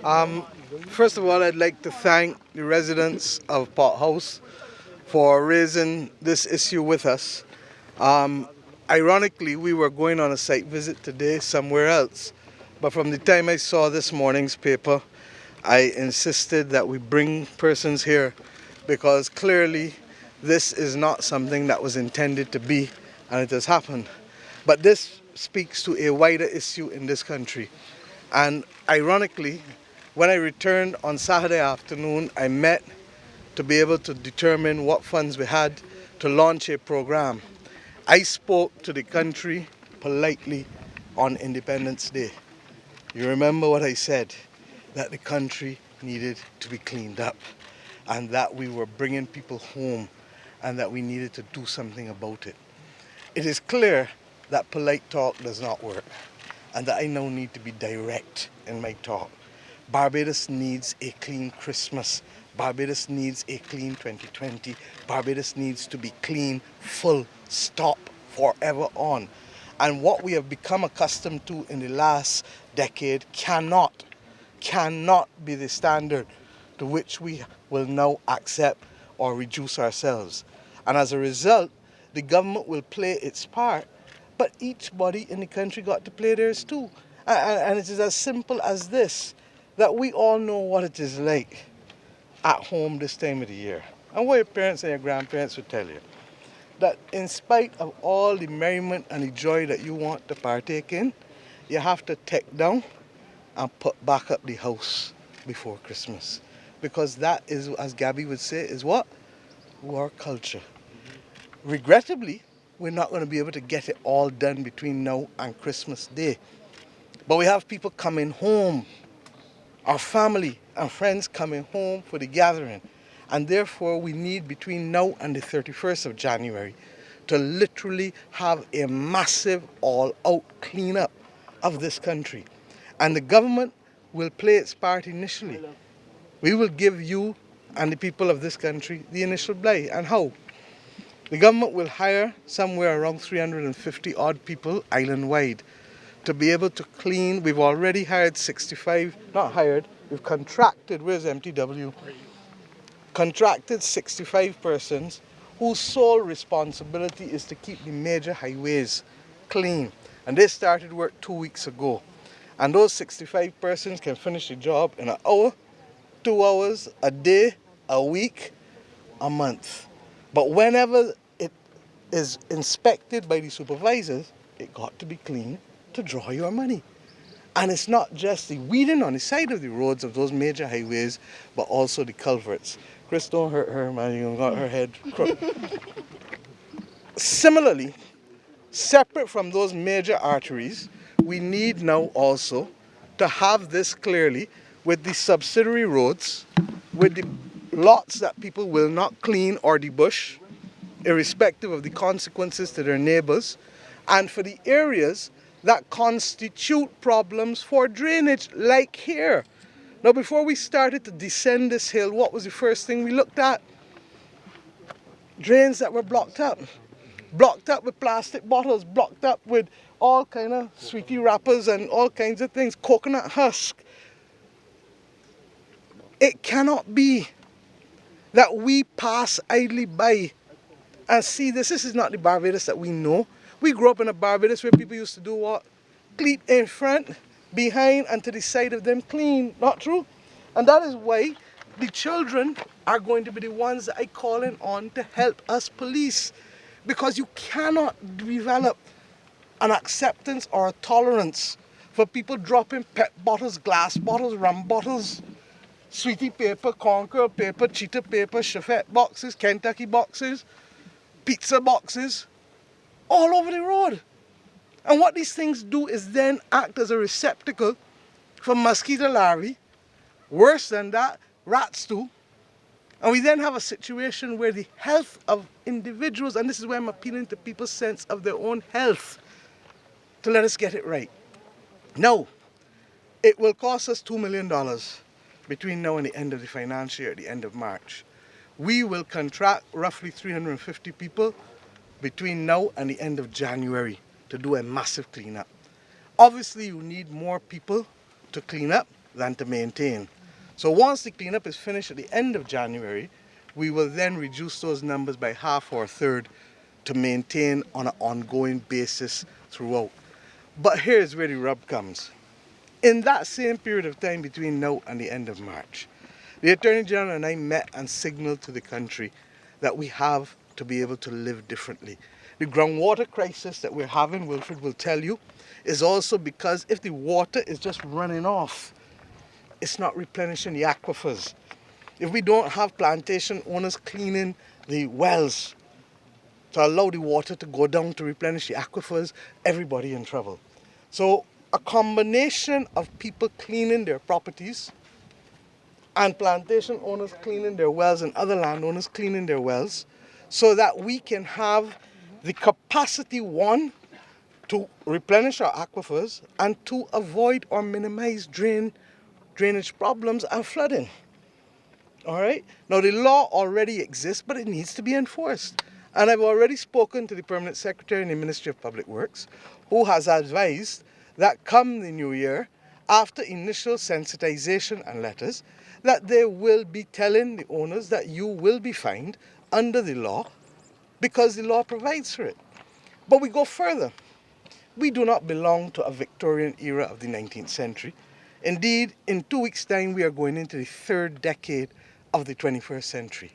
Um, First of all, I'd like to thank the residents of Pot House for raising this issue with us. Um, Ironically, we were going on a site visit today somewhere else, but from the time I saw this morning's paper, I insisted that we bring persons here because clearly this is not something that was intended to be, and it has happened. But this speaks to a wider issue in this country. And ironically, when I returned on Saturday afternoon, I met to be able to determine what funds we had to launch a program. I spoke to the country politely on Independence Day. You remember what I said? That the country needed to be cleaned up and that we were bringing people home and that we needed to do something about it. It is clear that polite talk does not work and that I now need to be direct in my talk. Barbados needs a clean Christmas. Barbados needs a clean 2020. Barbados needs to be clean, full stop, forever on. And what we have become accustomed to in the last decade cannot be the standard to which we will now accept or reduce ourselves. And as a result, the government will play its part, but each body in the country got to play theirs too. And it is as simple as this, that we all know what it is like at home this time of the year. And what your parents and your grandparents would tell you, that in spite of all the merriment and the joy that you want to partake in, you have to take down and put back up the house before Christmas. Because that is, as Gabby would say, is what? Our culture. Regrettably, we're not going to be able to get it all done between now and Christmas Day. But we have people coming home, our family and friends coming home for the gathering. And therefore, we need between now and the 31st of January to literally have a massive all-out cleanup of this country. And the government will play its part initially. We will give you and the people of this country the initial blay. And how? The government will hire somewhere around 350 odd people island-wide to be able to clean. We've already hired 65, not hired, we've contracted, where's MTW? Contracted 65 persons whose sole responsibility is to keep the major highways clean. And they started work 2 weeks ago. And those 65 persons can finish the job in an hour, 2 hours, a day, a week, a month. But whenever it is inspected by the supervisors, it got to be clean to draw your money. And it's not just the weeding on the side of the roads of those major highways, but also the culverts. Chris, don't hurt her, man. You got her head crooked. Similarly, separate from those major arteries, we need now also to have this clearly with the subsidiary roads, with the lots that people will not clean or debush, irrespective of the consequences to their neighbors, and for the areas that constitute problems for drainage, like here. Now, before we started to descend this hill, what was the first thing we looked at? Drains that were blocked up. Blocked up with plastic bottles, blocked up with all kind of sweetie wrappers and all kinds of things, coconut husk. It cannot be that we pass idly by and see this. This is not the Barbados that we know. We grew up in a Barbados where people used to do what? Clean in front, behind, and to the side of them clean. Not true? And that is why the children are going to be the ones that I calling on to help us police. Because you cannot develop an acceptance or a tolerance for people dropping pet bottles, glass bottles, rum bottles, sweetie paper, Conqueror paper, cheetah paper, Chafette boxes, Kentucky boxes, pizza boxes, all over the road. And what these things do is then act as a receptacle for mosquito larvae. Worse than that, rats too. And we then have a situation where the health of individuals, and this is where I'm appealing to people's sense of their own health, to let us get it right. Now, it will cost us $2 million between now and the end of the financial year, at the end of March. We will contract roughly 350 people between now and the end of January to do a massive cleanup. Obviously, you need more people to clean up, than to maintain. So once the cleanup is finished at the end of January, we will then reduce those numbers by half or a third to maintain on an ongoing basis throughout. But here's where the rub comes. In that same period of time between now and the end of March, the Attorney General and I met and signaled to the country that we have to be able to live differently. The groundwater crisis that we're having, Wilfred will tell you, is also because if the water is just running off, it's not replenishing the aquifers. If we don't have plantation owners cleaning the wells to allow the water to go down to replenish the aquifers, everybody in trouble. So a combination of people cleaning their properties and plantation owners cleaning their wells and other landowners cleaning their wells so that we can have the capacity, one, to replenish our aquifers and to avoid or minimize drainage problems and flooding. All right? Now the law already exists, but it needs to be enforced. And I've already spoken to the Permanent Secretary in the Ministry of Public Works, who has advised that come the new year, after initial sensitization and letters, that they will be telling the owners that you will be fined under the law because the law provides for it. But we go further. We do not belong to a Victorian era of the 19th century. Indeed, in 2 weeks' time, we are going into the third decade of the 21st century.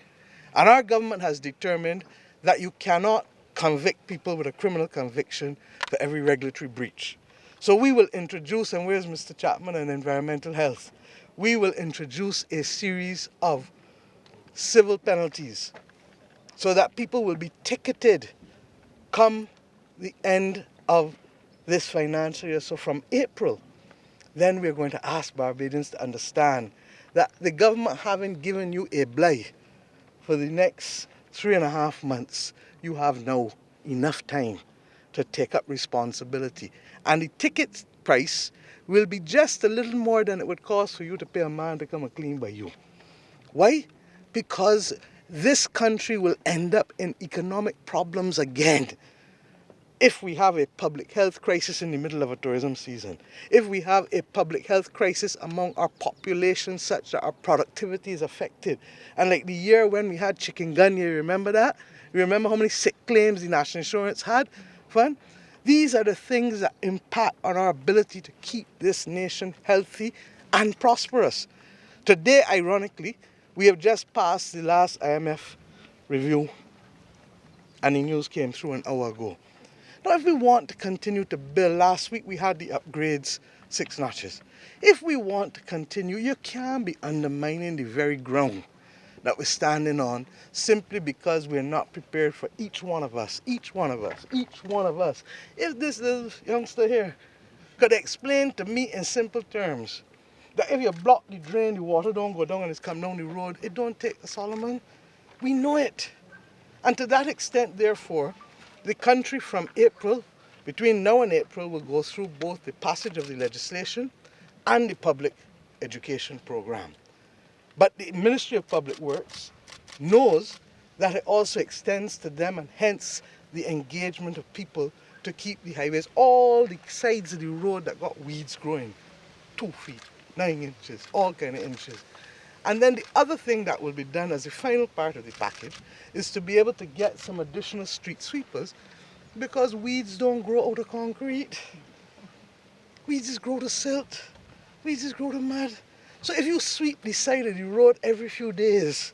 And our government has determined that you cannot convict people with a criminal conviction for every regulatory breach. So we will introduce, and where's Mr. Chapman and Environmental Health? We will introduce a series of civil penalties so that people will be ticketed come the end of this financial year. So from April, then we're going to ask Barbadians to understand that the government having given you a bly for the next 3.5 months, you have now enough time to take up responsibility. And the ticket price will be just a little more than it would cost for you to pay a man to come and clean by you. Why? Because this country will end up in economic problems again if we have a public health crisis in the middle of a tourism season, if we have a public health crisis among our population such that our productivity is affected. And like the year when we had chikungunya, you remember that? You remember how many sick claims the National Insurance had fund? These are the things that impact on our ability to keep this nation healthy and prosperous. Today, ironically, we have just passed the last IMF review and the news came through an hour ago. Now, if we want to continue to build, last week we had the upgrades 6 notches. If we want to continue, you can't be undermining the very ground that we're standing on simply because we're not prepared for each one of us. If this little youngster here could explain to me in simple terms that if you block the drain, the water don't go down and it's come down the road, it don't take a Solomon. We know it. And to that extent, therefore, the country from April, between now and April, will go through both the passage of the legislation and the public education program. But the Ministry of Public Works knows that it also extends to them, and hence the engagement of people to keep the highways, all the sides of the road that got weeds growing, 2 feet, 9 inches, all kind of inches. And then the other thing that will be done as the final part of the package is to be able to get some additional street sweepers, because weeds don't grow out of concrete. Weeds just grow to silt. Weeds just grow to mud. So if you sweep the side of the road every few days,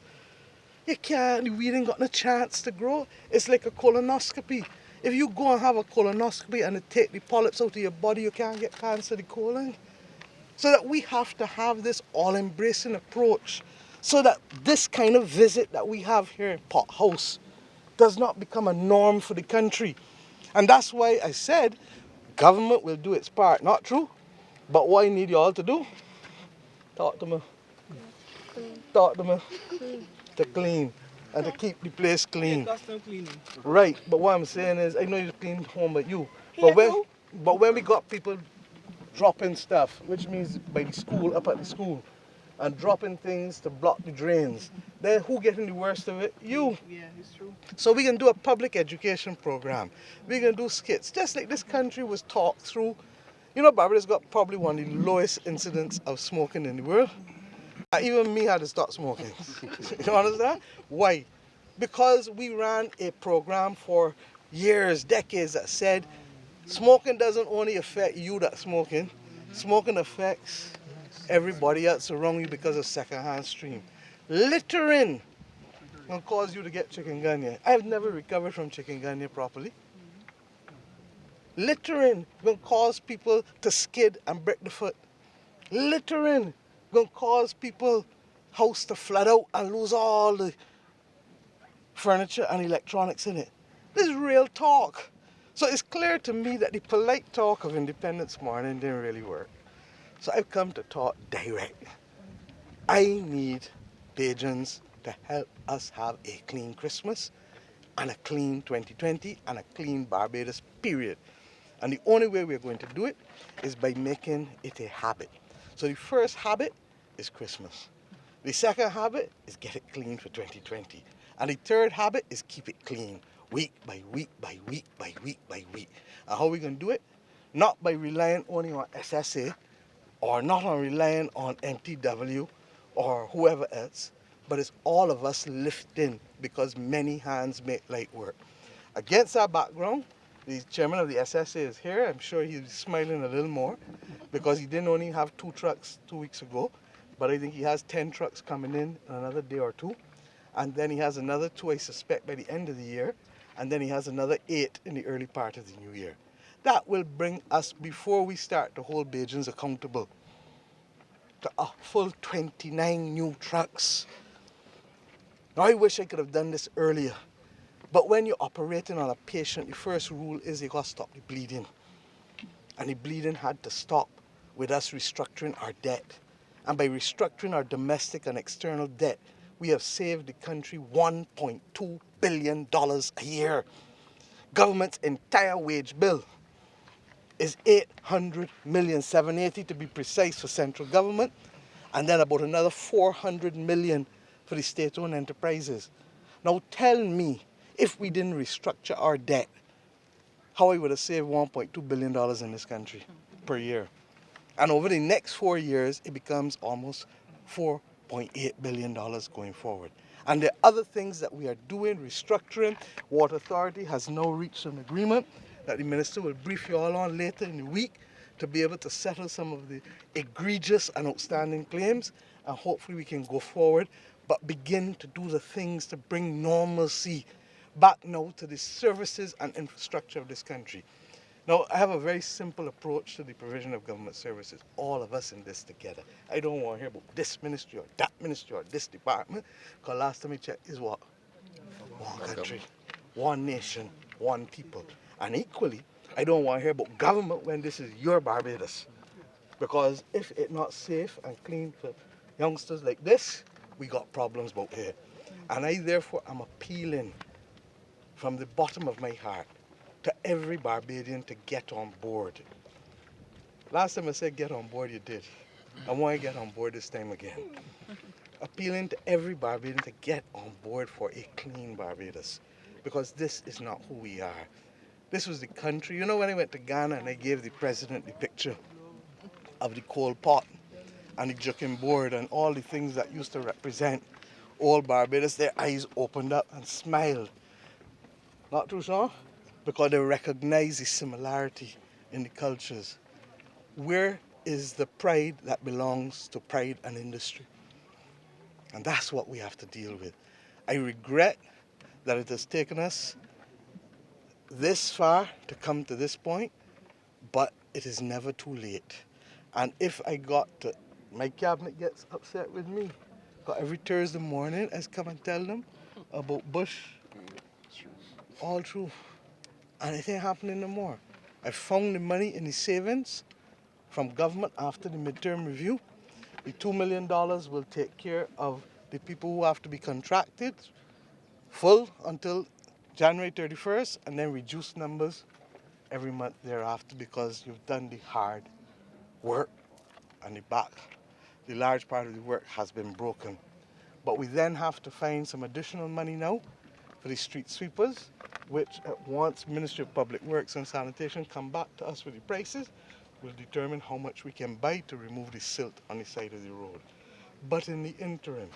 you can't, the weed ain't got no chance to grow. It's like a colonoscopy. If you go and have a colonoscopy and they take the polyps out of your body, you can't get cancer of the colon. So that we have to have this all-embracing approach so that this kind of visit that we have here in Pot House does not become a norm for the country. And that's why I said government will do its part. Not true? But what I need you all to do? Talk to me. Talk to me. To clean and to keep the place clean. Right, but what I'm saying is, I know you clean home but you. But when we got people dropping stuff, which means by the school, up at the school, and dropping things to block the drains, then who getting the worst of it? You. Yeah, it's true. So we can do a public education program. We can do skits. Just like this country was taught through You know, Barbados got probably one of the lowest incidents of smoking in the world. Even me had to stop smoking. You understand? Why? Because we ran a program for years, decades that said smoking doesn't only affect you that's smoking, smoking affects everybody else around you because of secondhand stream. Littering will cause you to get chikungunya. I've never recovered from chikungunya properly. Littering will cause people to skid and break the foot. Littering will cause people house to flood out and lose all the furniture and electronics in it. This is real talk. So it's clear to me that the polite talk of Independence Morning didn't really work. So I've come to talk direct. I need Bajans to help us have a clean Christmas and a clean 2020 and a clean Barbados, period. And the only way we're going to do it is by making it a habit. So the first habit is Christmas. The second habit is get it clean for 2020. And the third habit is keep it clean, week by week by week by week by week. And how are we going to do it? Not by relying only on SSA or not on relying on MTW or whoever else, but it's all of us lifting because many hands make light work. Against our background, the chairman of the SSA is here. I'm sure he's smiling a little more because he didn't only have 2 trucks 2 weeks ago, but I think he has 10 trucks coming in another day or 2. And then he has another 2, I suspect, by the end of the year. And then he has another 8 in the early part of the new year. That will bring us, before we start to hold Bajans accountable, to a full 29 new trucks. Now, I wish I could have done this earlier. But when you're operating on a patient, the first rule is you got to stop the bleeding. And the bleeding had to stop with us restructuring our debt. And by restructuring our domestic and external debt, we have saved the country $1.2 billion a year. Government's entire wage bill is $800 million, 780 to be precise for central government, and then about another $400 million for the state-owned enterprises. Now tell me, if we didn't restructure our debt, how I would have saved $1.2 billion in this country per year. And over the next 4 years, it becomes almost $4.8 billion going forward. And there are other things that we are doing, restructuring. Water Authority has now reached an agreement that the minister will brief you all on later in the week to be able to settle some of the egregious and outstanding claims. And hopefully we can go forward, but begin to do the things to bring normalcy back now to the services and infrastructure of this country. Now, I have a very simple approach to the provision of government services. All of us in this together. I don't want to hear about this ministry or that ministry or this department, because last time I checked is what? One country, one nation, one people. And equally, I don't want to hear about government when this is your Barbados. Because if it's not safe and clean for youngsters like this, we got problems about here. And I therefore am appealing from the bottom of my heart to every Barbadian to get on board. Last time I said get on board, you did. I want to get on board this time again. Appealing to every Barbadian to get on board for a clean Barbados. Because this is not who we are. This was the country. You know, when I went to Ghana and I gave the president the picture of the coal pot and the juking board and all the things that used to represent old Barbados, their eyes opened up and smiled. Not true, Sean? Because they recognize the similarity in the cultures. Where is the pride that belongs to pride and industry? And that's what we have to deal with. I regret that it has taken us this far to come to this point, but it is never too late. And if my cabinet gets upset with me, because every Thursday morning I come and tell them about Bush, all true. And it ain't happening no more. I found the money in the savings from government after the midterm review. The $2 million will take care of the people who have to be contracted full until January 31st, and then reduce numbers every month thereafter because you've done the hard work and the large part of the work has been broken. But we then have to find some additional money now for the street sweepers which once Ministry of Public Works and Sanitation come back to us with the prices, will determine how much we can buy to remove the silt on the side of the road. But in the interim,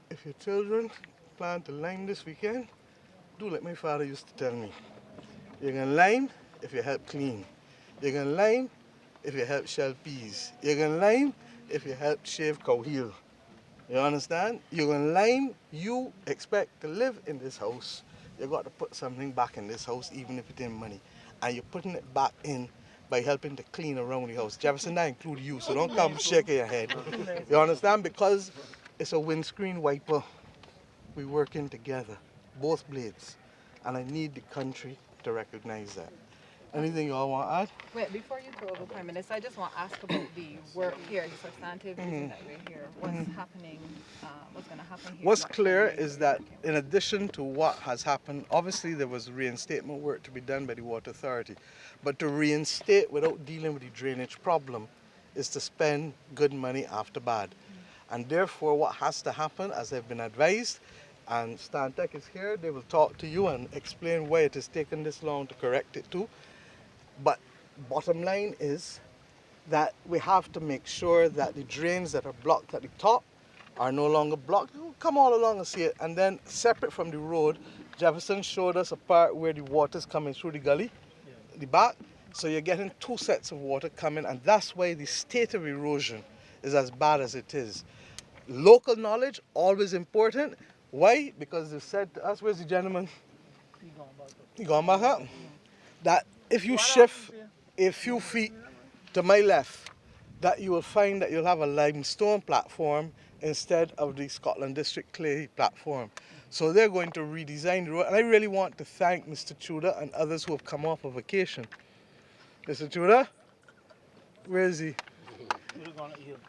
if your children plan to lime this weekend, do like my father used to tell me. You can lime if you help clean. You can lime if you help shell peas. You can lime if you help shave cow heel. You understand? You can lime, you expect to live in this house. You got to put something back in this house, even if it ain't money. And you're putting it back in by helping to clean around the house. Jefferson, that include you, so don't come shaking your head. You understand? Because it's a windscreen wiper. We're working together, both blades. And I need the country to recognize that. Anything y'all want to add? Wait, before you go over, Prime Minister, I just want to ask about the work here, the substantive reason that we're here. What's happening, what's going to happen here? What's clear is that in addition to what has happened, obviously there was reinstatement work to be done by the Water Authority. But to reinstate without dealing with the drainage problem is to spend good money after bad. And therefore what has to happen, as I've been advised, and Stantec is here, they will talk to you and explain why it has taken this long to correct it too. But bottom line is that we have to make sure that the drains that are blocked at the top are no longer blocked. Come all along and see it. And then separate from the road, Jefferson showed us a part where the water's coming through the gully, the back. So you're getting two sets of water coming, and that's why the state of erosion is as bad as it is. Local knowledge, always important. Why? Because they've said to us, where's the gentleman? He gone back up. That if you shift a few feet to my left, that you will find that you'll have a limestone platform instead of the Scotland District clay platform. So they're going to redesign the road. And I really want to thank Mr. Tudor and others who have come off of vacation. Mr. Tudor, where is he?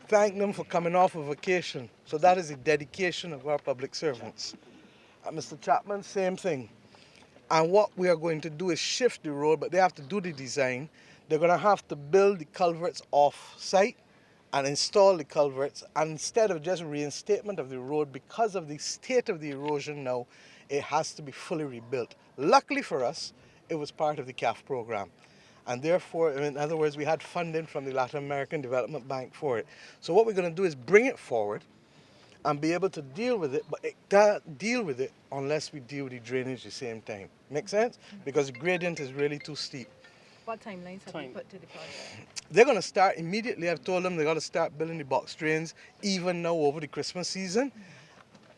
Thank them for coming off of vacation. So that is the dedication of our public servants. And Mr. Chapman, same thing. And what we are going to do is shift the road, but they have to do the design. They're going to have to build the culverts off-site and install the culverts. And instead of just reinstatement of the road, because of the state of the erosion now, it has to be fully rebuilt. Luckily for us, it was part of the CAF program. And therefore, in other words, we had funding from the Latin American Development Bank for it. So what we're going to do is bring it forward and be able to deal with it, but it can't deal with it unless we deal with the drainage at the same time. Make sense? Because the gradient is really too steep. What timelines have you put to the project? They're going to start immediately. I've told them they've got to start building the box drains even now over the Christmas season.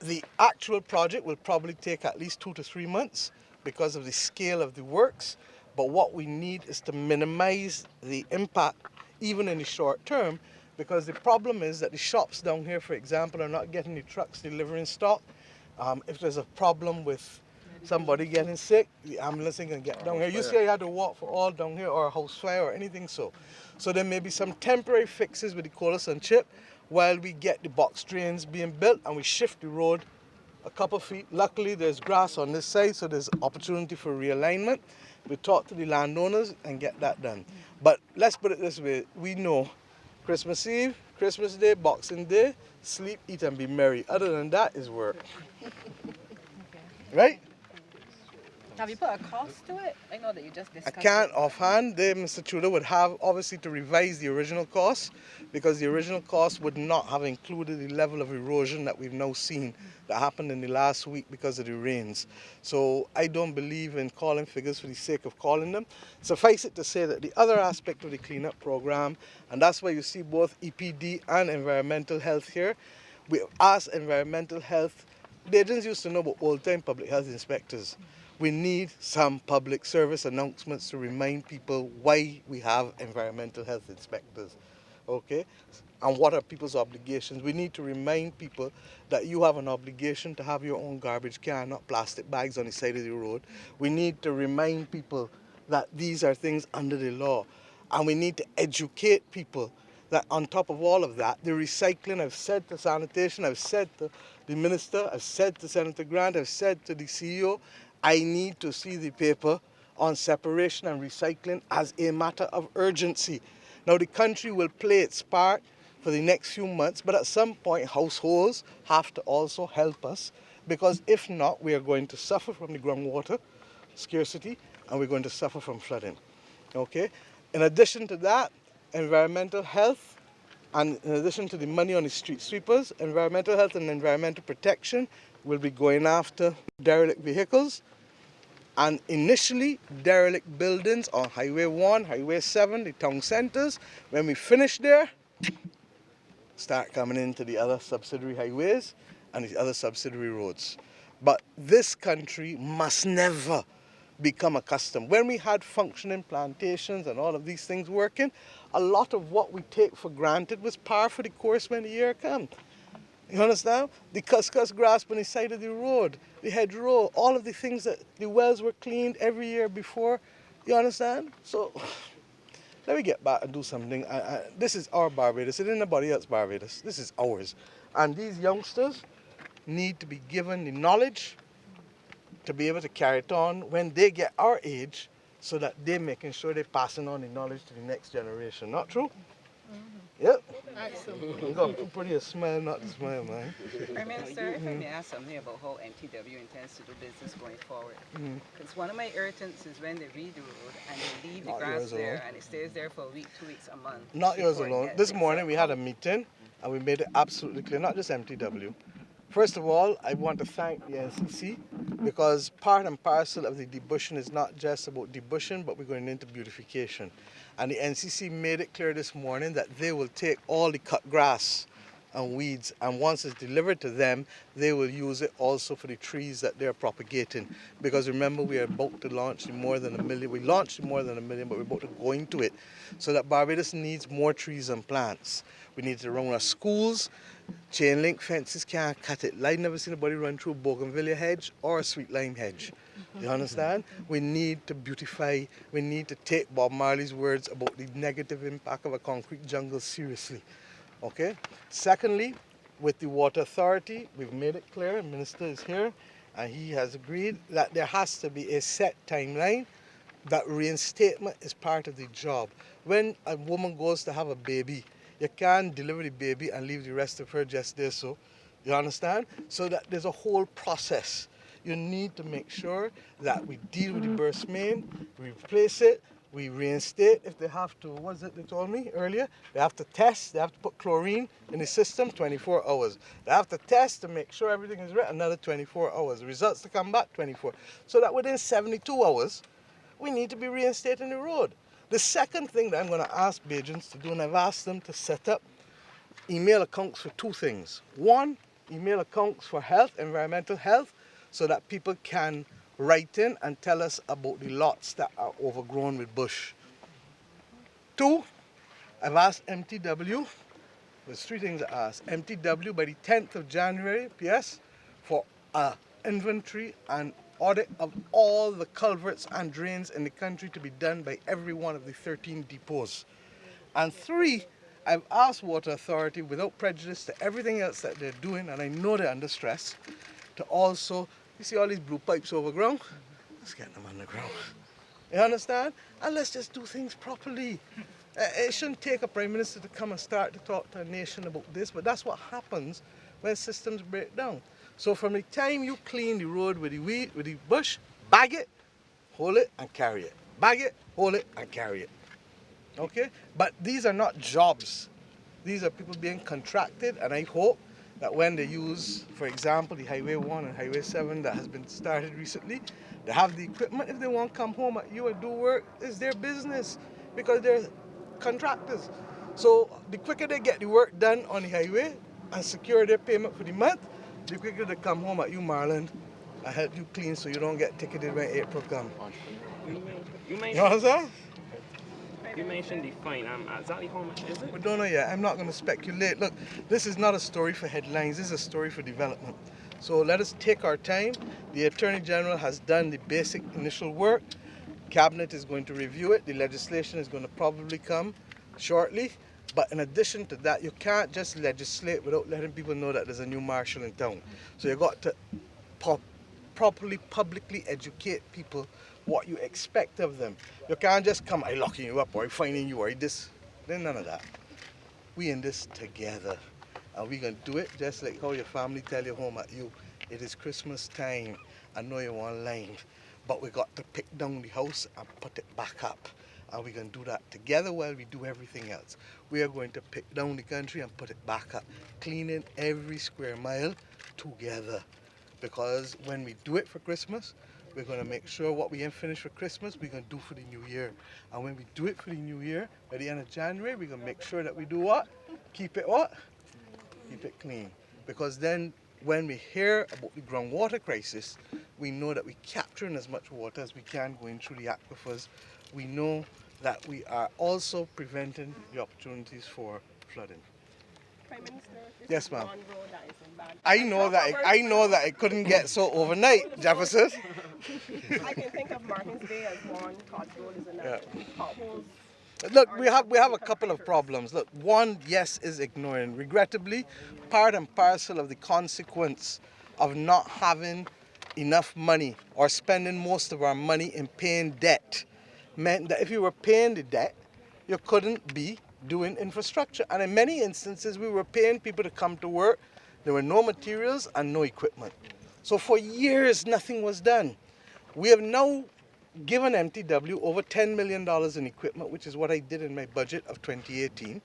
The actual project will probably take at least 2 to 3 months because of the scale of the works. But what we need is to minimize the impact even in the short term, because the problem is that the shops down here, for example, are not getting the trucks delivering stock. If there's a problem with somebody getting sick, the ambulance ain't gonna get down here. You say you had to walk for all down here, or a house fire or anything so. So there may be some temporary fixes with the colas and chip while we get the box drains being built and we shift the road a couple feet. Luckily there's grass on this side, so there's opportunity for realignment. We talk to the landowners and get that done. But let's put it this way, we know Christmas Eve, Christmas Day, Boxing Day, sleep, eat and be merry. Other than that is work. Right? Have you put a cost to it? I know that you just discussed I can't offhand. Mr. Tudor would have obviously to revise the original cost, because the original cost would not have included the level of erosion that we've now seen that happened in the last week because of the rains. So I don't believe in calling figures for the sake of calling them. Suffice it to say that the other aspect of the cleanup program, and that's why you see both EPD and environmental health here, we asked environmental health, they didn't used to know about old-time public health inspectors. We need some public service announcements to remind people why we have environmental health inspectors, okay? And what are people's obligations. We need to remind people that you have an obligation to have your own garbage can, not plastic bags on the side of the road. We need to remind people that these are things under the law. And we need to educate people that on top of all of that, the recycling, I've said to sanitation, I've said to the minister, I've said to Senator Grant, I've said to the CEO, I need to see the paper on separation and recycling as a matter of urgency. Now the country will play its part for the next few months, but at some point households have to also help us because if not, we are going to suffer from the groundwater scarcity and we're going to suffer from flooding. Okay? In addition to that, environmental health, and in addition to the money on the street sweepers, environmental health and environmental protection will be going after derelict vehicles and initially derelict buildings on Highway 1, Highway 7, the town centers. When we finish there, start coming into the other subsidiary highways and the other subsidiary roads. But this country must never become accustomed. When we had functioning plantations and all of these things working, a lot of what we take for granted was par for the course when the year comes. You understand? The cuscus grass on the side of the road, the hedgerow, all of the things that the wells were cleaned every year before. You understand? So let me get back and do something. This is our Barbados. It ain't nobody else's Barbados. This is ours. And these youngsters need to be given the knowledge to be able to carry it on when they get our age, so that they're making sure they're passing on the knowledge to the next generation. Not true? Yep. Excellent. You got too pretty a smile not to smile, man. Prime Minister, if I may ask something about how MTW intends to do business going forward. Because one of my irritants is when they read the road and they leave the Not grass yours there alone. and it stays there for a week, 2 weeks, a month. Not yours before it alone. gets This fixed morning up. we had a meeting and we made it absolutely clear, not just MTW. First of all, I want to thank the NCC, because part and parcel of the debushing is not just about debushing, but we're going into beautification. And the NCC made it clear this morning that they will take all the cut grass and weeds, and once it's delivered to them, they will use it also for the trees that they're propagating. Because remember, we are about to launch more than 1 million. We launched more than 1 million, but we're about to go into it. So that Barbados needs more trees and plants. We need to run our schools. Chain link fences can't cut it. I've never seen anybody run through a bougainvillea hedge or a sweet lime hedge. You understand? We need to beautify. We need to take Bob Marley's words about the negative impact of a concrete jungle seriously. Okay? Secondly, with the Water Authority, we've made it clear, the Minister is here, and he has agreed that there has to be a set timeline, that reinstatement is part of the job. When a woman goes to have a baby, you can't deliver the baby and leave the rest of her just there, so you understand? So that there's a whole process. You need to make sure that we deal with the burst main, we replace it, we reinstate if they have to. What was it they told me earlier? They have to test, they have to put chlorine in the system 24 hours. They have to test to make sure everything is right, another 24 hours. The results to come back 24. So that within 72 hours, we need to be reinstating the road. The second thing that I'm going to ask Bajans to do, and I've asked them to set up email accounts for two things. One, email accounts for health, environmental health, so that people can write in and tell us about the lots that are overgrown with bush. Two, I've asked MTW, there's three things I asked. MTW by the 10th of January, PS, for an inventory and audit of all the culverts and drains in the country to be done by every one of the 13 depots. And three, I've asked Water Authority, without prejudice to everything else that they're doing, and I know they're under stress, to also, you see all these blue pipes overground? Let's get them underground. You understand? And let's just do things properly. It shouldn't take a Prime Minister to come and start to talk to a nation about this, but that's what happens when systems break down. So from the time you clean the road with the weed, with the bush, bag it, hold it, and carry it. Bag it, hold it, and carry it. Okay? But these are not jobs. These are people being contracted, and I hope that when they use, for example, the Highway 1 and Highway 7 that has been started recently, they have the equipment. If they want to come home at you and do work, it's their business, because they're contractors. So the quicker they get the work done on the highway and secure their payment for the month, the quicker they come home at you, Marlon, and help you clean so you don't get ticketed when April comes. You You know what I'm saying? mentioned the fine. Exactly how much is it? We don't know yet. I'm not going to speculate. Look, this is not a story for headlines. This is a story for development. So let us take our time. The Attorney General has done the basic initial work. Cabinet is going to review it. The legislation is going to probably come shortly. But in addition to that, you can't just legislate without letting people know that there's a new marshal in town. So you've got to properly, publicly educate people what you expect of them. You can't just come, I locking you up, or I fining you, or I this. There's none of that. We in this together. And we're going to do it just like how your family tell you home at you. it is Christmas time. I know you want lime, but we got to pick down the house and put it back up. And we're going to do that together while we do everything else. We are going to pick down the country and put it back up, cleaning every square mile together. Because when we do it for Christmas, we're going to make sure what we ain't finished for Christmas, we're going to do for the new year. And when we do it for the new year, by the end of January, we're going to make sure that we do what? Keep it what? Keep it clean. Because then when we hear about the groundwater crisis, we know that we're capturing as much water as we can going through the aquifers. We know that we are also preventing the opportunities for flooding. Prime Minister, this Yes, is ma'am. one road that is in bad. I know that it couldn't get so overnight, Jefferson. I can think of Martins Bay as one. Cod Road is another. Potholes. Look, we have a couple of problems. Look, one, yes, is ignoring. Regrettably, part and parcel of the consequence of not having enough money or spending most of our money in paying debt meant that if you were paying the debt, you couldn't be doing infrastructure. And in many instances, we were paying people to come to work. There were no materials and no equipment. So for years, nothing was done. We have now given MTW over $10 million in equipment, which is what I did in my budget of 2018.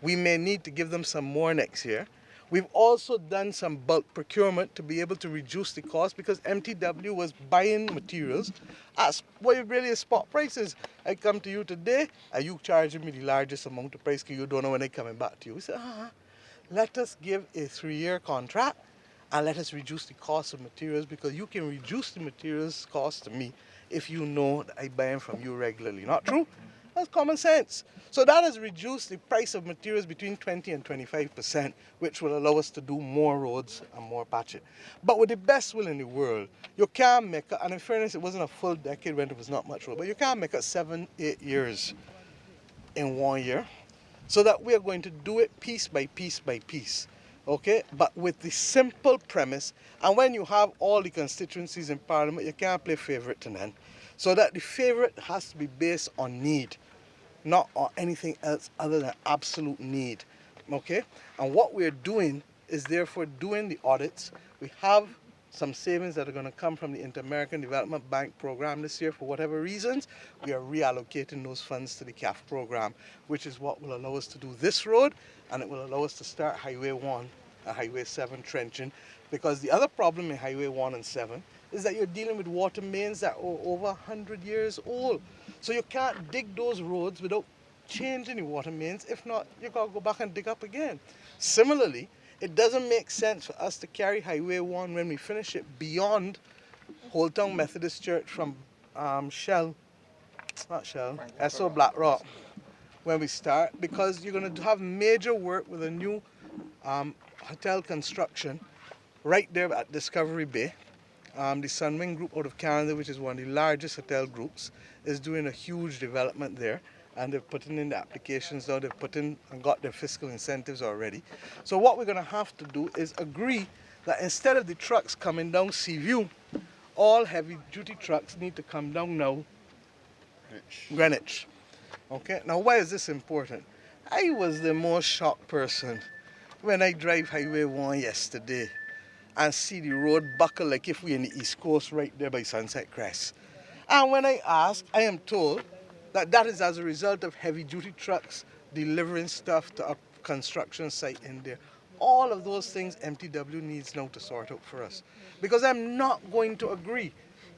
We may need to give them some more next year. We've also done some bulk procurement to be able to reduce the cost because MTW was buying materials at what really is spot prices. I come to you today, and you charging me the largest amount of price because you don't know when they're coming back to you. We said, let us give a 3-year contract and let us reduce the cost of materials because you can reduce the materials cost to me if you know that I buy them from you regularly. Not true? That's common sense. So that has reduced the price of materials between 20 and 25%, which will allow us to do more roads and more patching. But with the best will in the world, you can't make it, and in fairness, it wasn't a full decade when there was not much road, but you can't make it 7, 8 years in 1 year. So that we are going to do it piece by piece by piece. Okay, but with the simple premise, and when you have all the constituencies in Parliament, you can't play favourite to none. So that the favourite has to be based on need, not on anything else other than absolute need. Okay, and what we're doing is therefore doing the audits. We have some savings that are going to come from the Inter-American Development Bank program this year for whatever reasons. We are reallocating those funds to the CAF program, which is what will allow us to do this road, and it will allow us to start Highway 1 and Highway 7 trenching, because the other problem in Highway 1 and 7 is that you're dealing with water mains that are over 100 years old. So you can't dig those roads without changing the water mains. If not, you got to go back and dig up again. Similarly, it doesn't make sense for us to carry Highway 1 when we finish it beyond Old Town Methodist Church from Esso Black Rock when we start, because you're going to have major work with a new hotel construction right there at Discovery Bay. The Sunwing Group out of Canada, which is one of the largest hotel groups, is doing a huge development there. And they're putting in the applications now, they've put in and got their fiscal incentives already. So what we're going to have to do is agree that instead of the trucks coming down Seaview, all heavy duty trucks need to come down now Greenwich. Okay, now why is this important? I was the most shocked person when I drive Highway 1 yesterday and see the road buckle like if we're in the East Coast right there by Sunset Crest. And when I ask, I am told that is as a result of heavy duty trucks delivering stuff to a construction site in there. All of those things MTW needs now to sort out for us. Because I'm not going to agree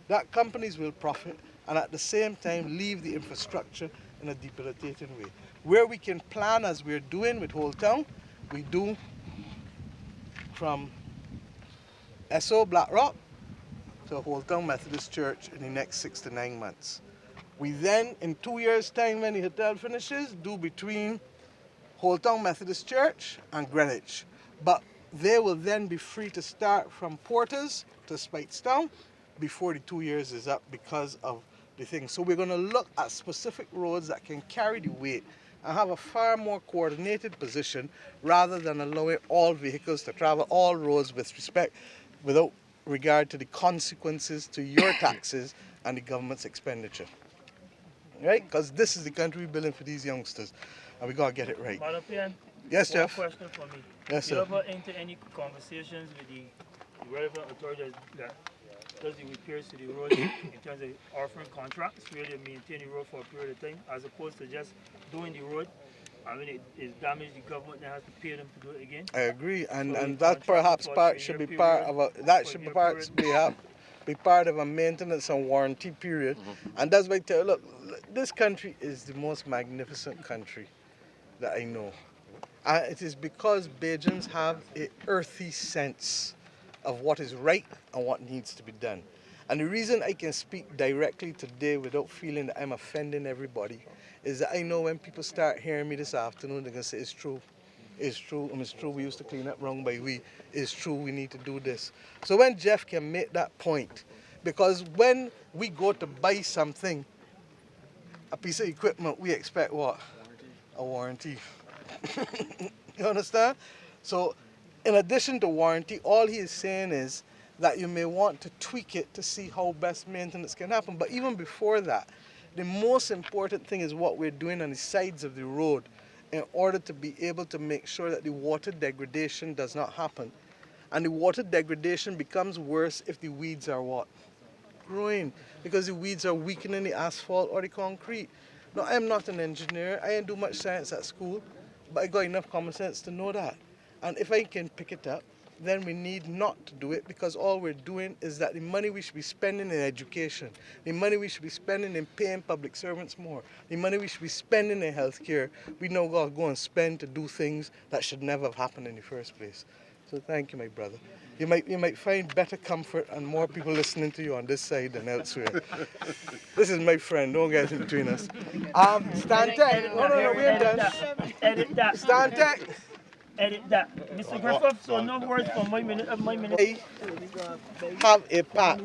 that companies will profit and at the same time leave the infrastructure in a debilitating way. Where we can plan as we're doing with Old Town, we do from Esso Black Rock to Old Town Methodist Church in the next 6 to 9 months. We then, in 2 years' time, when the hotel finishes, do between Old Town Methodist Church and Greenwich. But they will then be free to start from Porters to Speightstown before the 2 years is up because of the thing. So we're going to look at specific roads that can carry the weight and have a far more coordinated position rather than allowing all vehicles to travel all roads without regard to the consequences to your taxes and the government's expenditure. Right? Because this is the country we're building for these youngsters, and we got to get it right. Malapian, Yes, one Jeff? question for me. Yes, You sir. ever enter any conversations with the relevant authority that does the repairs to the road in terms of offering contracts, really maintain the road for a period of time, as opposed to just doing the road. I mean, it's damaged, the government then has to pay them to do it again. I agree, and So and the that contract perhaps for part 3-year should be period, part of a that for should be year part be part of a maintenance and warranty period, and that's why I tell you, look, this country is the most magnificent country that I know. It is because Bajans have a earthy sense of what is right and what needs to be done. And the reason I can speak directly today without feeling that I'm offending everybody is that I know when people start hearing me this afternoon, they're going to say, it's true. It's true, and it's true we used to clean up wrong by we. It's true we need to do this. So when Jeff can make that point, because when we go to buy something, a piece of equipment, we expect what? A warranty. You understand? So in addition to warranty, all he is saying is that you may want to tweak it to see how best maintenance can happen. But even before that, the most important thing is what we're doing on the sides of the road in order to be able to make sure that the water degradation does not happen. And the water degradation becomes worse if the weeds are what? Growing, because the weeds are weakening the asphalt or the concrete. Now, I am not an engineer. I didn't do much science at school, but I got enough common sense to know that. And if I can pick it up, then we need not to do it, because all we're doing is that the money we should be spending in education, the money we should be spending in paying public servants more, the money we should be spending in healthcare, we now got to go and spend to do things that should never have happened in the first place. So thank you, my brother. You might find better comfort and more people listening to you on this side than elsewhere. This is my friend. Don't get in between us. Stantec. No, we ain't done. Edit that. Stantec. Edit that. Mr. Griffith, so no words for my minute of my minute. I have a pack,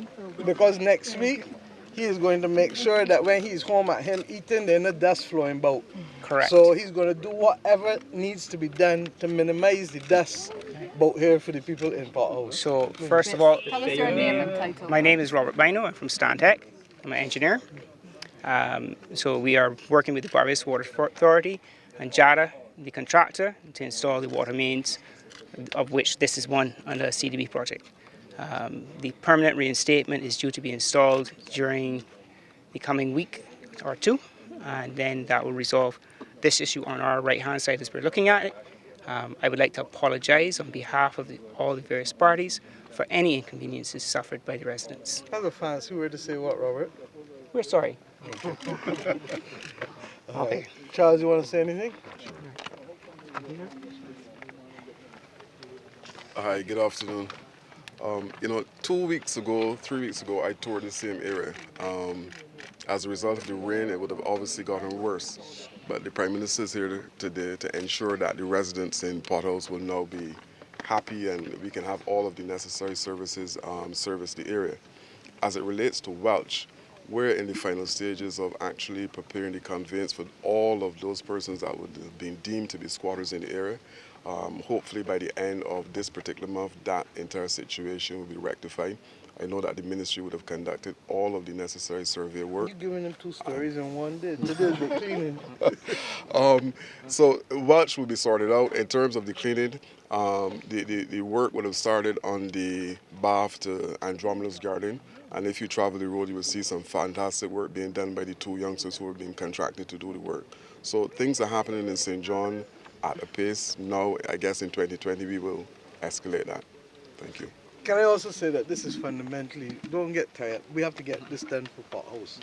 because next week he is going to make sure that when he's home at him eating, there's no dust flowing about. Correct. So he's going to do whatever needs to be done to minimize the dust about here for the people in Pothouse. So first of all, Tell us your name and title. my name is Robert Bino. I'm from Stantec. I'm an engineer. So we are working with the Barbados Water Authority and JADA, the contractor, to install the water mains, of which this is one under a CDB project. The permanent reinstatement is due to be installed during the coming week or two, and then that will resolve this issue on our right-hand side as we're looking at it. I would like to apologise on behalf of all the various parties for any inconveniences suffered by the residents. That's a fancy word to say what, Robert? We're sorry. Okay. Charles, you want to say anything? Hi, good afternoon. 2 weeks ago, 3 weeks ago, I toured the same area. As a result of the rain, it would have obviously gotten worse. But the Prime Minister is here today to ensure that the residents in Pothouse will now be happy and we can have all of the necessary services service the area. As it relates to Welch, we're in the final stages of actually preparing the conveyance for all of those persons that would have been deemed to be squatters in the area. Hopefully by the end of this particular month, that entire situation will be rectified. I know that the ministry would have conducted all of the necessary survey work. You're giving them two stories in one day. Today's the cleaning. So Welch will be sorted out. In terms of the cleaning, the work would have started on the Bath to Andromeda's Garden. And if you travel the road, you will see some fantastic work being done by the two youngsters who are being contracted to do the work. So things are happening in St. John at a pace. Now, I guess in 2020, we will escalate that. Thank you. Can I also say that this is fundamentally, don't get tired, we have to get this done for Pothouse.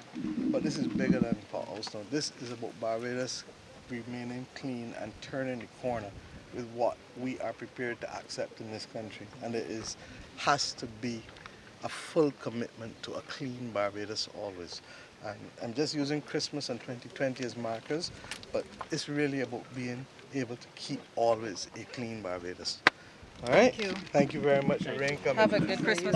But this is bigger than Pothouse now. This is about Barbados remaining clean and turning the corner with what we are prepared to accept in this country. And it has to be a full commitment to a clean Barbados always. And I'm just using Christmas and 2020 as markers, but it's really about being able to keep always a clean Barbados. All right? Thank you. Thank you very much for coming. Have a good Christmas.